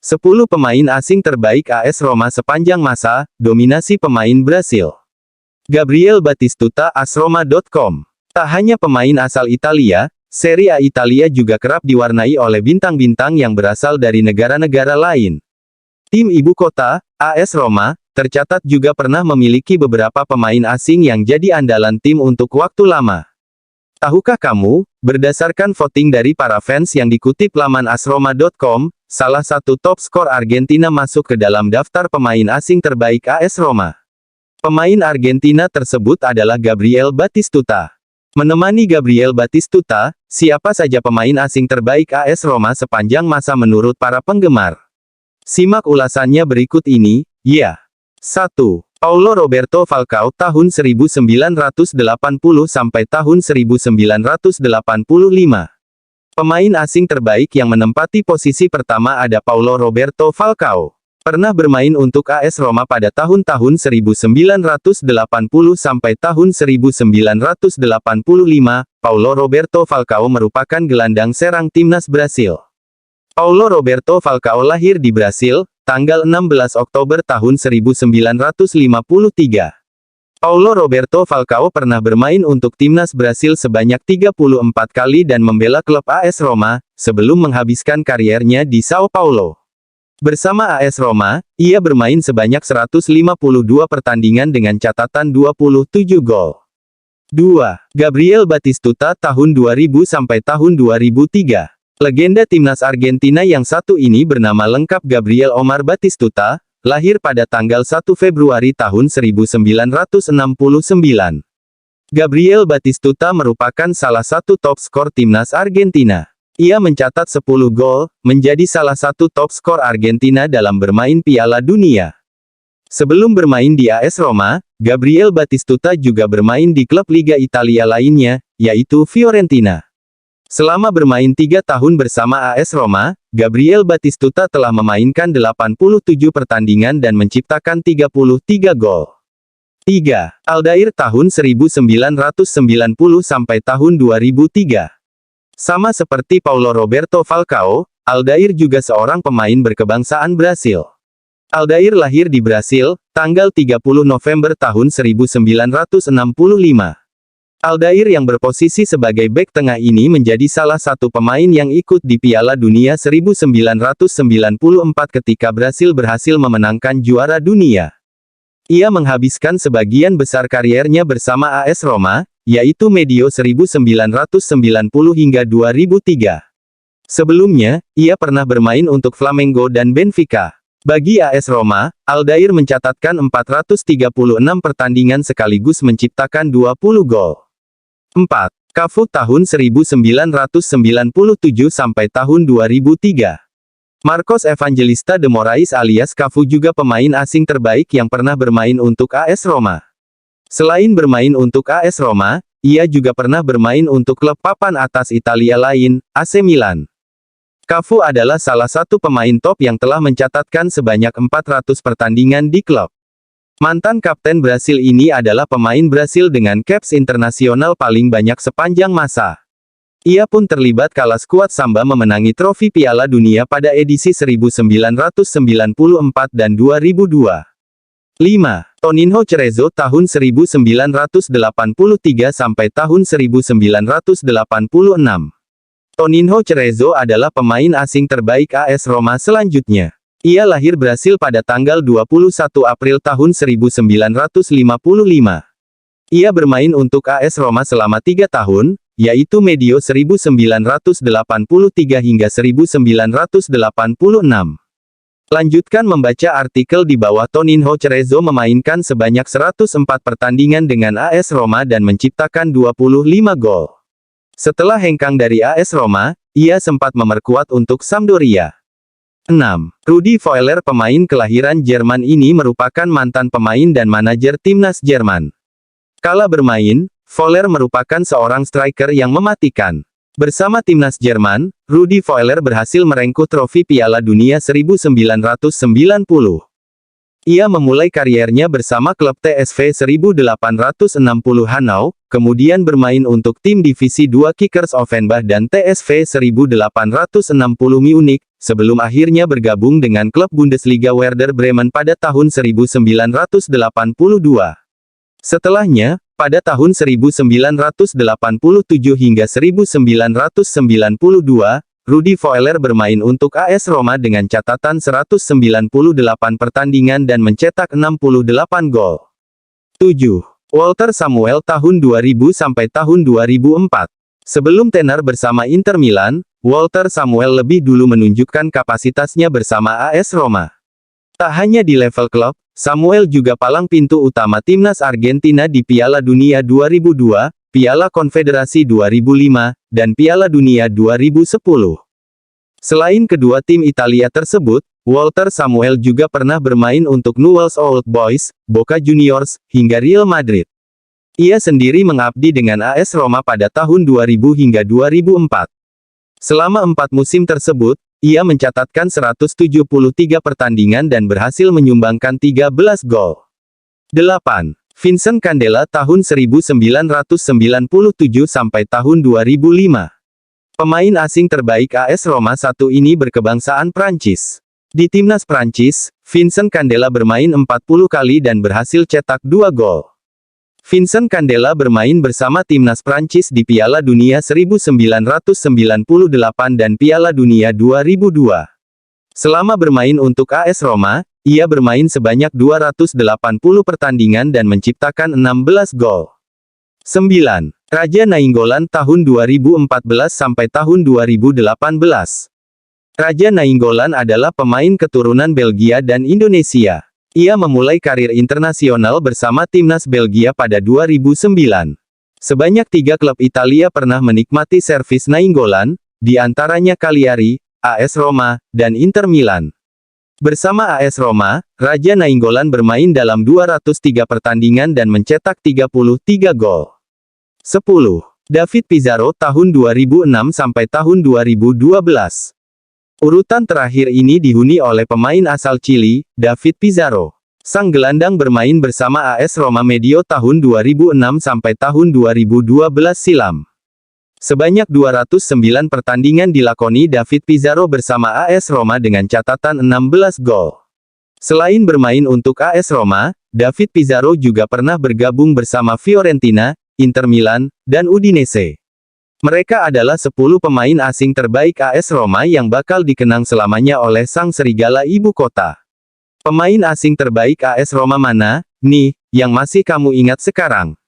10 pemain asing terbaik AS Roma sepanjang masa, dominasi pemain Brasil. Gabriel Batistuta, AS-Roma.com. Tak hanya pemain asal Italia, Serie A Italia juga kerap diwarnai oleh bintang-bintang yang berasal dari negara-negara lain. Tim ibu kota, AS Roma, tercatat juga pernah memiliki beberapa pemain asing yang jadi andalan tim untuk waktu lama. Tahukah kamu, berdasarkan voting dari para fans yang dikutip laman AS-Roma.com, salah satu top skor Argentina masuk ke dalam daftar pemain asing terbaik AS Roma. Pemain Argentina tersebut adalah Gabriel Batistuta. Menemani Gabriel Batistuta, siapa saja pemain asing terbaik AS Roma sepanjang masa menurut para penggemar? Simak ulasannya berikut ini, ya. 1. Paulo Roberto Falcao tahun 1980 sampai tahun 1985. Pemain asing terbaik yang menempati posisi pertama ada Paulo Roberto Falcao. Pernah bermain untuk AS Roma pada tahun-tahun 1980 sampai tahun 1985, Paulo Roberto Falcao merupakan gelandang serang timnas Brasil. Paulo Roberto Falcao lahir di Brasil, tanggal 16 Oktober tahun 1953. Paulo Roberto Falcao pernah bermain untuk timnas Brasil sebanyak 34 kali dan membela klub AS Roma, sebelum menghabiskan kariernya di Sao Paulo. Bersama AS Roma, ia bermain sebanyak 152 pertandingan dengan catatan 27 gol. 2. Gabriel Batistuta tahun 2000 sampai tahun 2003. Legenda timnas Argentina yang satu ini bernama lengkap Gabriel Omar Batistuta, lahir pada tanggal 1 Februari tahun 1969. Gabriel Batistuta merupakan salah satu top skor timnas Argentina. Ia mencatat 10 gol, menjadi salah satu top skor Argentina dalam bermain Piala Dunia. Sebelum bermain di AS Roma, Gabriel Batistuta juga bermain di klub Liga Italia lainnya, yaitu Fiorentina. Selama bermain 3 tahun bersama AS Roma, Gabriel Batistuta telah memainkan 87 pertandingan dan menciptakan 33 gol. 3. Aldair tahun 1990 sampai tahun 2003. Sama seperti Paulo Roberto Falcao, Aldair juga seorang pemain berkebangsaan Brasil. Aldair lahir di Brasil, tanggal 30 November tahun 1965. Aldair yang berposisi sebagai bek tengah ini menjadi salah satu pemain yang ikut di Piala Dunia 1994 ketika Brasil berhasil memenangkan juara dunia. Ia menghabiskan sebagian besar kariernya bersama AS Roma, yaitu medio 1990 hingga 2003. Sebelumnya, ia pernah bermain untuk Flamengo dan Benfica. Bagi AS Roma, Aldair mencatatkan 436 pertandingan sekaligus menciptakan 20 gol. 4. Cafu tahun 1997 sampai tahun 2003. Marcos Evangelista de Moraes alias Cafu juga pemain asing terbaik yang pernah bermain untuk AS Roma. Selain bermain untuk AS Roma, ia juga pernah bermain untuk klub papan atas Italia lain, AC Milan. Cafu adalah salah satu pemain top yang telah mencatatkan sebanyak 400 pertandingan di klub. Mantan kapten Brasil ini adalah pemain Brasil dengan caps internasional paling banyak sepanjang masa. Ia pun terlibat kala skuad Samba memenangi trofi Piala Dunia pada edisi 1994 dan 2002. 5. Toninho Cerezo tahun 1983 sampai tahun 1986. Toninho Cerezo adalah pemain asing terbaik AS Roma selanjutnya. Ia lahir Brasil pada tanggal 21 April tahun 1955. Ia bermain untuk AS Roma selama 3 tahun, yaitu medio 1983 hingga 1986. Lanjutkan membaca artikel di bawah. Toninho Cerezo memainkan sebanyak 104 pertandingan dengan AS Roma dan menciptakan 25 gol. Setelah hengkang dari AS Roma, ia sempat memperkuat untuk Sampdoria. 6. Rudi Völler pemain kelahiran Jerman ini merupakan mantan pemain dan manajer timnas Jerman. Kala bermain, Völler merupakan seorang striker yang mematikan. Bersama timnas Jerman, Rudi Völler berhasil merengkuh trofi Piala Dunia 1990. Ia memulai kariernya bersama klub TSV 1860 Hanau, kemudian bermain untuk tim Divisi 2 Kickers Offenbach dan TSV 1860 Munich, sebelum akhirnya bergabung dengan klub Bundesliga Werder Bremen pada tahun 1982. Setelahnya, pada tahun 1987 hingga 1992, Rudi Voeller bermain untuk AS Roma dengan catatan 198 pertandingan dan mencetak 68 gol. 7. Walter Samuel tahun 2000 sampai tahun 2004. Sebelum tenar bersama Inter Milan, Walter Samuel lebih dulu menunjukkan kapasitasnya bersama AS Roma. Tak hanya di level klub, Samuel juga palang pintu utama timnas Argentina di Piala Dunia 2002, Piala Konfederasi 2005, dan Piala Dunia 2010. Selain kedua tim Italia tersebut, Walter Samuel juga pernah bermain untuk Newell's Old Boys, Boca Juniors, hingga Real Madrid. Ia sendiri mengabdi dengan AS Roma pada tahun 2000 hingga 2004. Selama 4 musim tersebut, ia mencatatkan 173 pertandingan dan berhasil menyumbangkan 13 gol. 8. Vincent Candela tahun 1997 sampai tahun 2005. Pemain asing terbaik AS Roma satu ini berkebangsaan Prancis. Di timnas Prancis, Vincent Candela bermain 40 kali dan berhasil cetak 2 gol. Vincent Candela bermain bersama timnas Prancis di Piala Dunia 1998 dan Piala Dunia 2002. Selama bermain untuk AS Roma, ia bermain sebanyak 280 pertandingan dan menciptakan 16 gol. 9. Raja Nainggolan tahun 2014 sampai tahun 2018. Raja Nainggolan adalah pemain keturunan Belgia dan Indonesia. Ia memulai karir internasional bersama timnas Belgia pada 2009. Sebanyak 3 klub Italia pernah menikmati servis Nainggolan, di antaranya Cagliari, AS Roma, dan Inter Milan. Bersama AS Roma, Raja Nainggolan bermain dalam 203 pertandingan dan mencetak 33 gol. 10. David Pizarro tahun 2006 sampai tahun 2012. Urutan terakhir ini dihuni oleh pemain asal Chili, David Pizarro. Sang gelandang bermain bersama AS Roma medio tahun 2006 sampai tahun 2012 silam. Sebanyak 209 pertandingan dilakoni David Pizarro bersama AS Roma dengan catatan 16 gol. Selain bermain untuk AS Roma, David Pizarro juga pernah bergabung bersama Fiorentina, Inter Milan, dan Udinese. Mereka adalah 10 pemain asing terbaik AS Roma yang bakal dikenang selamanya oleh sang serigala ibu kota. Pemain asing terbaik AS Roma mana, nih, yang masih kamu ingat sekarang?